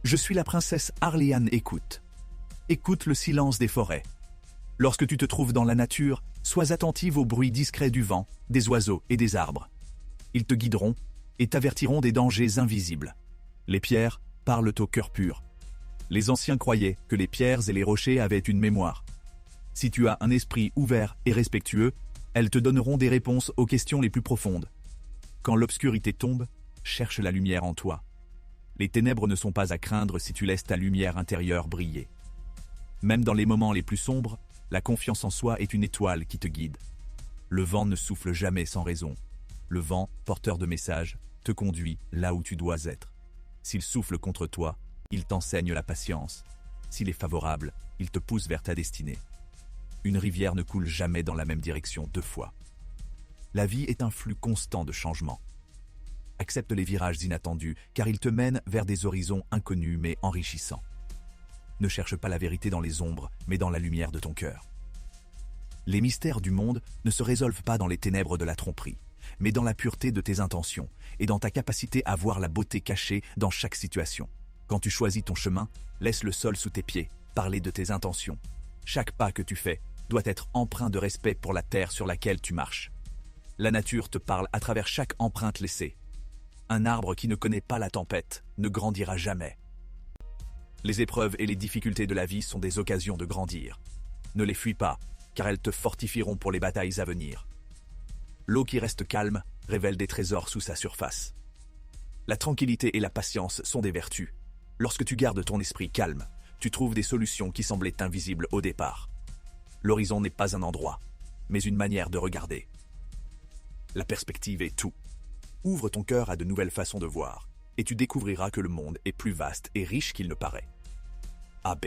Je suis la princesse Arléane, écoute. Écoute le silence des forêts. Lorsque tu te trouves dans la nature, sois attentive au bruit discret du vent, des oiseaux et des arbres. Ils te guideront et t'avertiront des dangers invisibles. Les pierres parlent au cœur pur. Les anciens croyaient que les pierres et les rochers avaient une mémoire. Si tu as un esprit ouvert et respectueux, elles te donneront des réponses aux questions les plus profondes. Quand l'obscurité tombe, cherche la lumière en toi. Les ténèbres ne sont pas à craindre si tu laisses ta lumière intérieure briller. Même dans les moments les plus sombres, la confiance en soi est une étoile qui te guide. Le vent ne souffle jamais sans raison. Le vent, porteur de messages, te conduit là où tu dois être. S'il souffle contre toi, il t'enseigne la patience. S'il est favorable, il te pousse vers ta destinée. Une rivière ne coule jamais dans la même direction deux fois. La vie est un flux constant de changements. Accepte les virages inattendus, car ils te mènent vers des horizons inconnus mais enrichissants. Ne cherche pas la vérité dans les ombres, mais dans la lumière de ton cœur. Les mystères du monde ne se résolvent pas dans les ténèbres de la tromperie, mais dans la pureté de tes intentions et dans ta capacité à voir la beauté cachée dans chaque situation. Quand tu choisis ton chemin, laisse le sol sous tes pieds, parler de tes intentions. Chaque pas que tu fais doit être empreint de respect pour la terre sur laquelle tu marches. La nature te parle à travers chaque empreinte laissée. Un arbre qui ne connaît pas la tempête ne grandira jamais. Les épreuves et les difficultés de la vie sont des occasions de grandir. Ne les fuis pas, car elles te fortifieront pour les batailles à venir. L'eau qui reste calme révèle des trésors sous sa surface. La tranquillité et la patience sont des vertus. Lorsque tu gardes ton esprit calme, tu trouves des solutions qui semblaient invisibles au départ. L'horizon n'est pas un endroit, mais une manière de regarder. La perspective est tout. Ouvre ton cœur à de nouvelles façons de voir, et tu découvriras que le monde est plus vaste et riche qu'il ne paraît. AB.